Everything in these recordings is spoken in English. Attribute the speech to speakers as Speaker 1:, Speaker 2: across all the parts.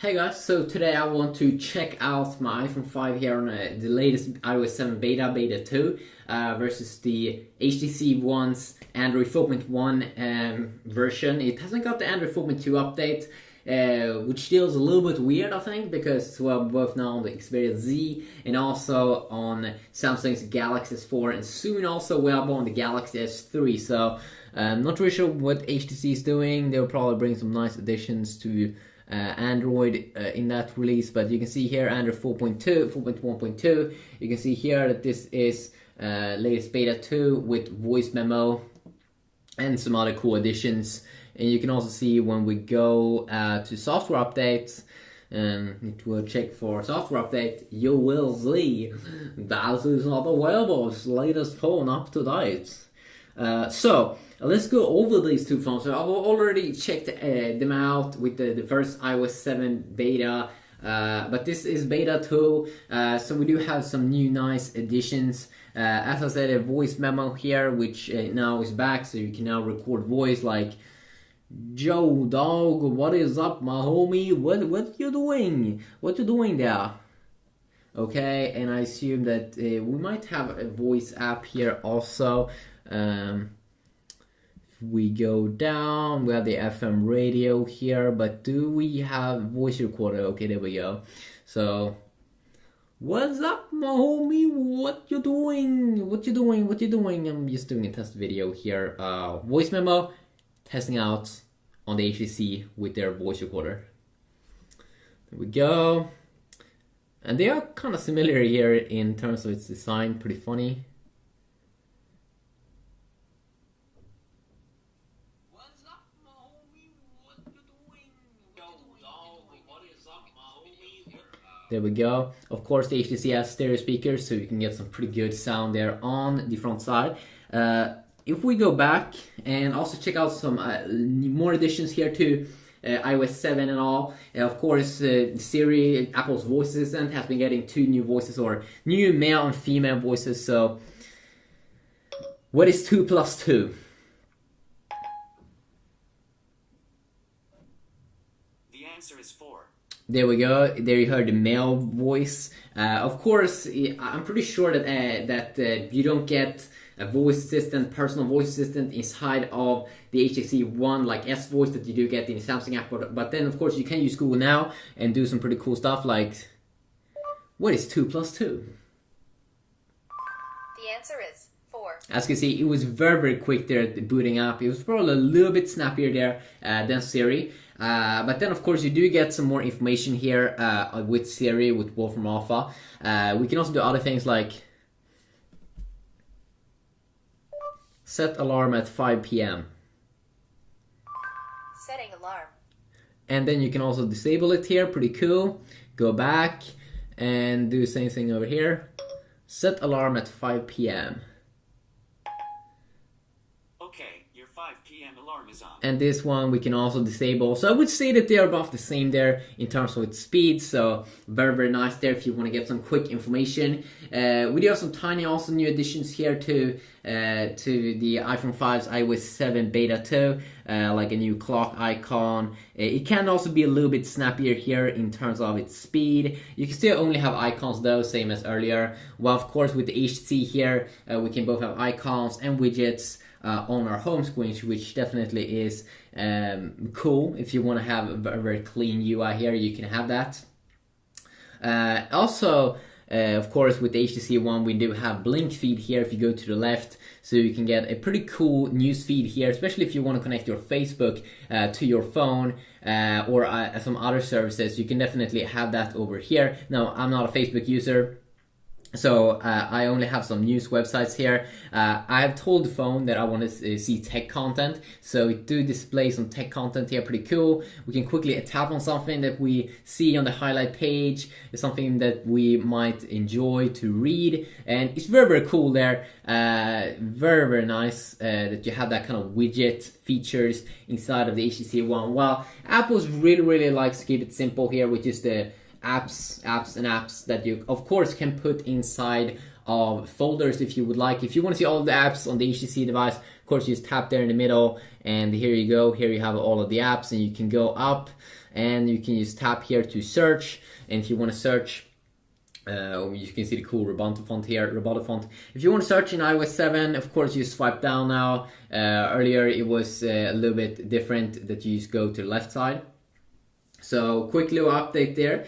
Speaker 1: Hey guys, so today I want to check out my iPhone 5 here on the latest iOS 7 beta 2 versus the HTC One's Android 4.1 version. It hasn't got the Android 4.2 update, which feels a little bit weird, I think, because well, both now on the Xperia Z and also on Samsung's Galaxy S4 and soon also available on the Galaxy S3. So I'm not really sure what HTC is doing. They'll probably bring some nice additions to Android in that release, but you can see here Android 4.2, 4.1.2. You can see here that this is latest beta 2 with voice memo and some other cool additions. And you can also see when we go to software updates, it will check for software update, you will see that is not available. It's latest phone up to date. So let's go over these two phones. So I've already checked them out with the first iOS 7 beta, but this is beta 2, so we do have some new nice additions. As I said, a voice memo here, which now is back, so you can now record voice like, "Joe dog, what is up, my homie? What you doing? What you doing there?" Okay, and I assume that we might have a voice app here also. If we go down, we have the FM radio here, but do we have voice recorder? Okay, there we go. So, what's up, my homie? What you doing? What you doing? What you doing? I'm just doing a test video here. Voice memo, testing out on the HTC with their voice recorder. There we go. And they are kind of similar here in terms of its design, pretty funny. There we go. Of course, the HTC has stereo speakers, so you can get some pretty good sound there on the front side. If we go back and also check out some more additions here to iOS 7 and all. Of course, Siri, Apple's voice assistant, has been getting 2 new voices, or new male and female voices. So, what is 2 plus 2?
Speaker 2: The answer is 4.
Speaker 1: There we go. There you heard the male voice. Of course, I'm pretty sure that you don't get a voice assistant, personal voice assistant inside of the HTC One like S voice that you do get in the Samsung app. But then, of course, you can use Google Now and do some pretty cool stuff like, what is 2 plus 2?
Speaker 3: The answer is 4.
Speaker 1: As you can see, it was very quick there at the booting up. It was probably a little bit snappier there than Siri. But then, of course, you do get some more information here with Siri, with Wolfram Alpha. We can also do other things like set alarm at 5 p.m.
Speaker 3: Setting alarm.
Speaker 1: And then you can also disable it here, pretty cool. Go back and do the same thing over here. Set alarm at 5 p.m.
Speaker 2: Okay, your 5 p.m. alarm is on.
Speaker 1: And this one we can also disable. So I would say that they are about the same there in terms of its speed. So very nice there if you want to get some quick information. We do have some tiny also new additions here to the iPhone 5's iOS 7 beta 2, like a new clock icon. It can also be a little bit snappier here in terms of its speed. You can still only have icons though, same as earlier. Well, of course, with the HTC here, we can both have icons and widgets on our home screen, which definitely is cool. If you want to have a very clean UI here, you can have that. Also, of course, with the HTC One, we do have blink feed here if you go to the left, so you can get a pretty cool news feed here, especially if you want to connect your Facebook to your phone or some other services. You can definitely have that over here. Now, I'm not a Facebook user, so I only have some news websites here. I have told the phone that I want to see tech content, so it do display some tech content here, pretty cool. We can quickly tap on something that we see on the highlight page, something that we might enjoy to read, and it's very cool there. Very nice that you have that kind of widget features inside of the HTC One. Well, Apple's really likes to keep it simple here, which is the apps that you of course can put inside of folders if you would like. If you want to see all the apps on the HTC device, of course you just tap there in the middle and here you go. Here you have all of the apps and you can go up and you can just tap here to search. And if you want to search, you can see the cool Roboto font here, Roboto font. If you want to search in iOS 7, of course you swipe down now. Earlier it was a little bit different, that you just go to the left side. So quick little update there.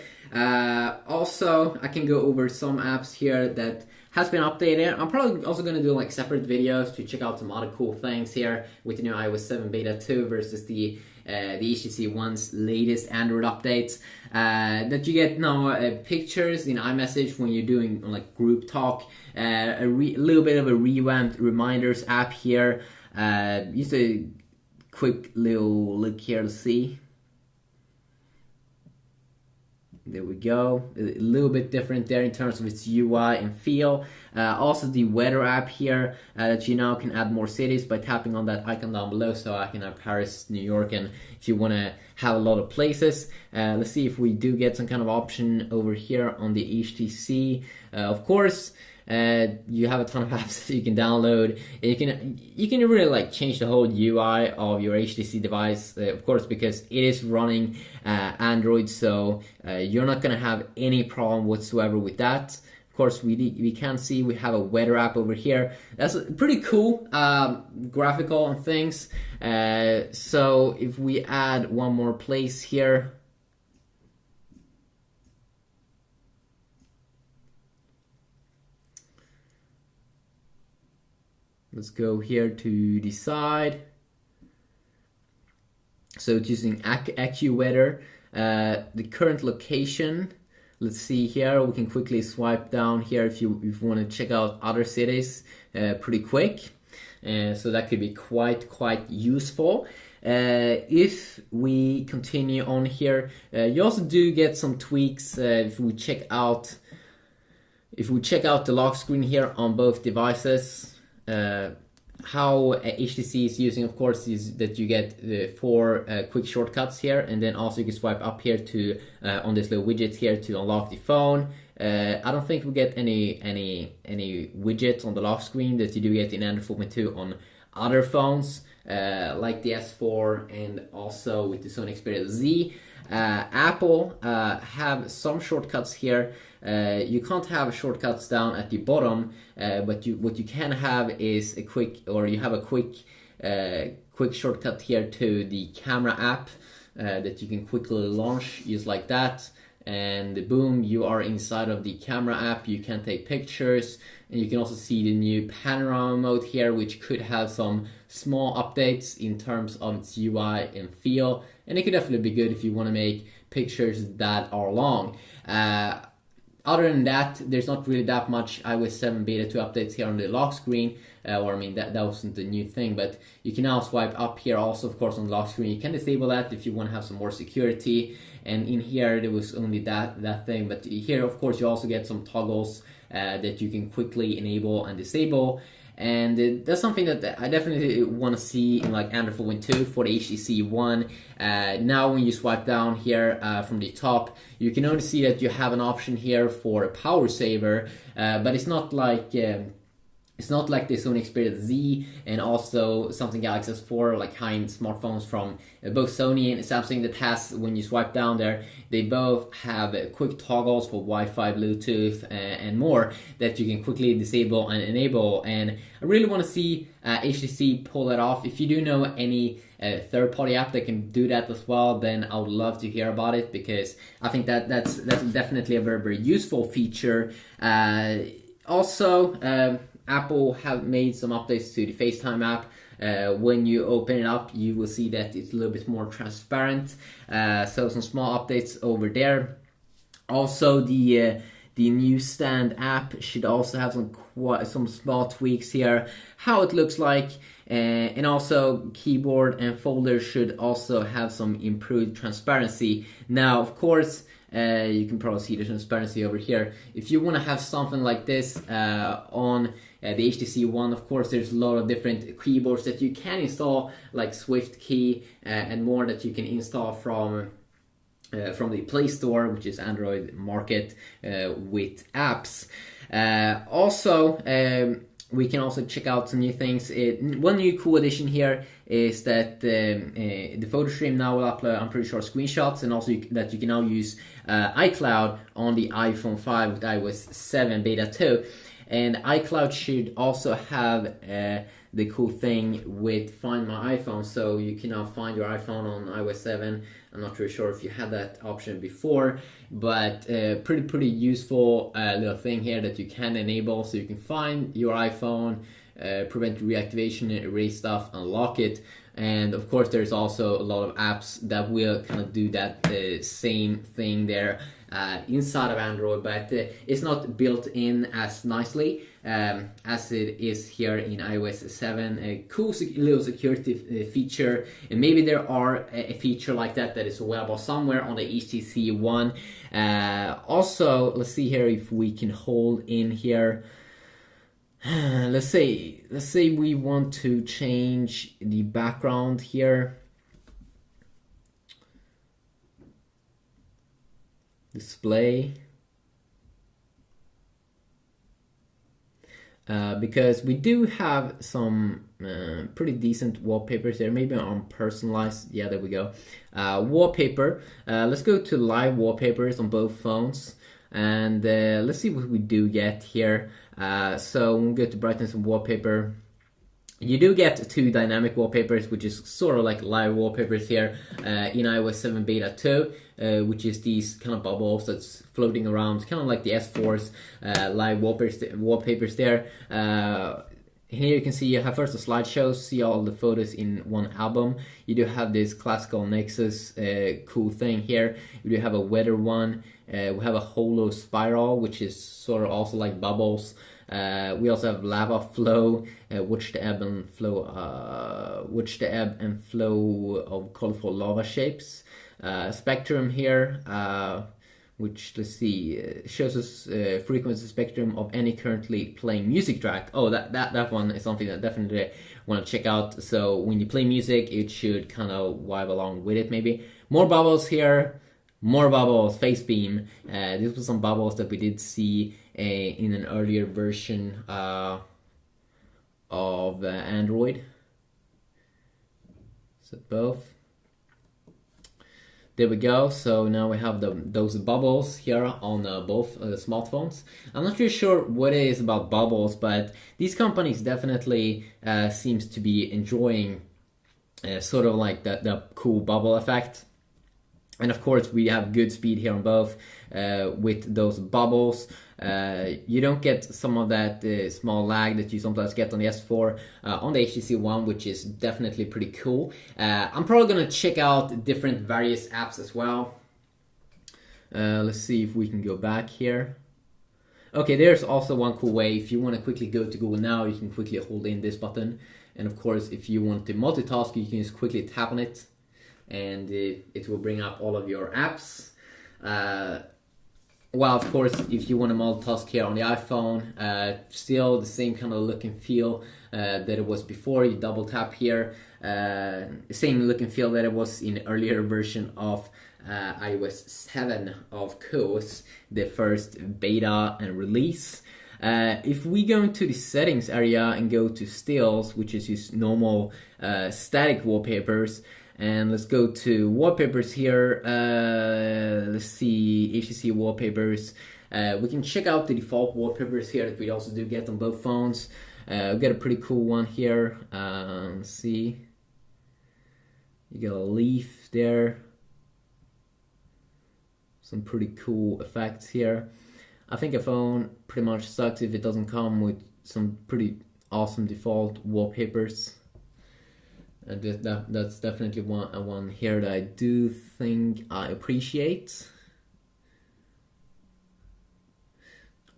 Speaker 1: Also, I can go over some apps here that has been updated. I'm probably also going to do like separate videos to check out some other cool things here with the new iOS 7 Beta 2 versus the HTC One's latest Android updates. That you get now pictures in iMessage when you're doing like group talk. A little bit of a revamped reminders app here. Just a quick little look here to see. There we go. A little bit different there in terms of its UI and feel. Also the weather app here, that you now can add more cities by tapping on that icon down below. So I can have Paris, New York, and if you want to have a lot of places. Let's see if we do get some kind of option over here on the HTC. Of course, you have a ton of apps that you can download. You can really like change the whole UI of your HTC device, of course, because it is running Android, so you're not gonna have any problem whatsoever with that. Of course, we can see we have a weather app over here. That's pretty cool, graphical and things. So if we add one more place here. Let's go here to the side. So it's using AccuWeather. The current location. Let's see here. We can quickly swipe down here if you want to check out other cities pretty quick. So that could be quite useful. If we continue on here, you also do get some tweaks if we check out the lock screen here on both devices. How HTC is using, of course, is that you get the 4 quick shortcuts here, and then also you can swipe up here to on this little widget here to unlock the phone. I don't think we get any widgets on the lock screen that you do get in Android 4.2 on other phones, like the S4 and also with the Sony Xperia Z. Apple have some shortcuts here. You can't have shortcuts down at the bottom, but what you can have is a quick shortcut here to the camera app that you can quickly launch, just like that, and boom, you are inside of the camera app. You can take pictures, and you can also see the new panorama mode here, which could have some small updates in terms of its UI and feel, and it could definitely be good if you want to make pictures that are long. Other than that, there's not really that much iOS 7 Beta 2 updates here on the lock screen, or I mean that wasn't a new thing, but you can now swipe up here also, of course, on the lock screen. You can disable that if you want to have some more security, and in here there was only that thing, but here, of course, you also get some toggles that you can quickly enable and disable. And that's something that I definitely want to see in like Android 4.2 for the HTC One. Now when you swipe down here from the top, you can only see that you have an option here for a power saver, but it's not like the Sony Xperia Z and also Samsung Galaxy S4, like high-end smartphones from both Sony and Samsung, that has, when you swipe down there, they both have quick toggles for Wi-Fi, Bluetooth, and more that you can quickly disable and enable. And I really want to see HTC pull that off. If you do know any third-party app that can do that as well, then I would love to hear about it, because I think that's definitely a very useful feature. Also, Apple have made some updates to the FaceTime app. When you open it up, you will see that it's a little bit more transparent. So some small updates over there. Also, the newsstand app should also have some small tweaks here, how it looks like, and also keyboard and folders should also have some improved transparency. Now, of course, you can probably see the transparency over here. If you want to have something like this on the HTC One, of course, there's a lot of different keyboards that you can install, like Swift Key and more, that you can install from the Play Store, which is Android market with apps. Also, we can also check out some new things. One new cool addition here is that the photo stream now will upload, I'm pretty sure, screenshots, and also that you can now use iCloud on the iPhone 5 with iOS 7 Beta 2. And iCloud should also have the cool thing with Find My iPhone, so you can now find your iPhone on iOS 7. I'm not really sure if you had that option before, but pretty useful little thing here that you can enable, so you can find your iPhone, prevent reactivation, erase stuff, unlock it. And of course there's also a lot of apps that will kind of do that same thing there inside of Android, but it's not built in as nicely as it is here in iOS 7. A cool little security feature, and maybe there are a feature like that that is available somewhere on the HTC One. Also, let's see here if we can hold in here. Let's say we want to change the background here. Display. Because we do have some pretty decent wallpapers there. Maybe on personalized. Yeah, there we go. Wallpaper. Let's go to live wallpapers on both phones. And let's see what we do get here. So we'll go to brightness and wallpaper. You do get two dynamic wallpapers, which is sort of like live wallpapers here in iOS 7 Beta 2, which is these kind of bubbles that's floating around, kind of like the S4's live wallpapers there. Here you can see you have first a slideshow, see all the photos in one album. You do have this classical Nexus cool thing here. You do have a weather one. We have a holo spiral, which is sort of also like bubbles. We also have lava flow, watch the ebb and flow of colorful lava shapes. Spectrum here, which, let's see, shows us frequency spectrum of any currently playing music track. Oh, that one is something that definitely want to check out. So when you play music, it should kind of vibe along with it maybe. More bubbles here. More bubbles, face beam. These were some bubbles that we did see in an earlier version of Android. So both. There we go. So now we have those bubbles here on both smartphones. I'm not really sure what it is about bubbles, but these companies definitely seems to be enjoying sort of like the cool bubble effect. And of course we have good speed here on both with those bubbles. You don't get some of that small lag that you sometimes get on the S4 on the HTC One, which is definitely pretty cool. I'm probably gonna check out different various apps as well. Let's see if we can go back here. Okay, there's also one cool way. If you want to quickly go to Google Now, you can quickly hold in this button. And of course, if you want to multitask, you can just quickly tap on it, and it will bring up all of your apps. Well, of course, if you want to multitask here on the iPhone, still the same kind of look and feel that it was before. You double tap here, same look and feel that it was in earlier version of iOS 7, of course, the first beta and release. If we go into the settings area and go to stills, which is just normal static wallpapers, and let's go to wallpapers here. Let's see, HTC wallpapers. We can check out the default wallpapers here that we also do get on both phones. We got a pretty cool one here. Let's see. You got a leaf there. Some pretty cool effects here. I think a phone pretty much sucks if it doesn't come with some pretty awesome default wallpapers. And that's definitely one here that I do think I appreciate.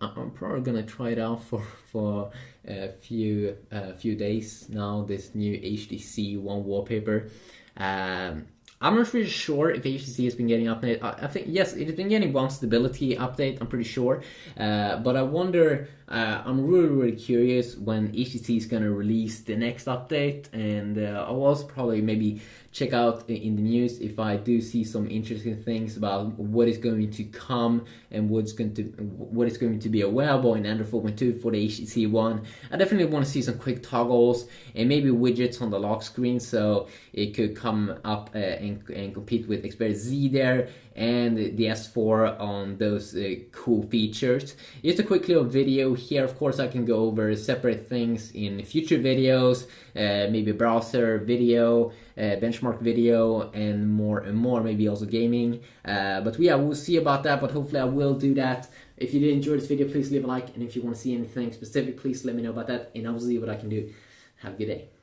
Speaker 1: I'm probably gonna try it out for a few days now. This new HTC One wallpaper. I'm not really sure if HTC has been getting updated. I think yes, it has been getting one stability update. I'm pretty sure, but I wonder. I'm really curious when HTC is gonna release the next update, and I will also probably maybe check out in the news if I do see some interesting things about what is going to come and what is going to be available in Android 4.2 for the HTC One. I definitely want to see some quick toggles and maybe widgets on the lock screen, so it could come up and compete with Xperia Z there and the S4 on those cool features. Just a quick little video here. Of course, I can go over separate things in future videos, maybe browser video, benchmark video, and more, maybe also gaming. But yeah, we'll see about that, but hopefully I will do that. If you did enjoy this video, please leave a like, and if you want to see anything specific, please let me know about that, and I'll see what I can do. Have a good day.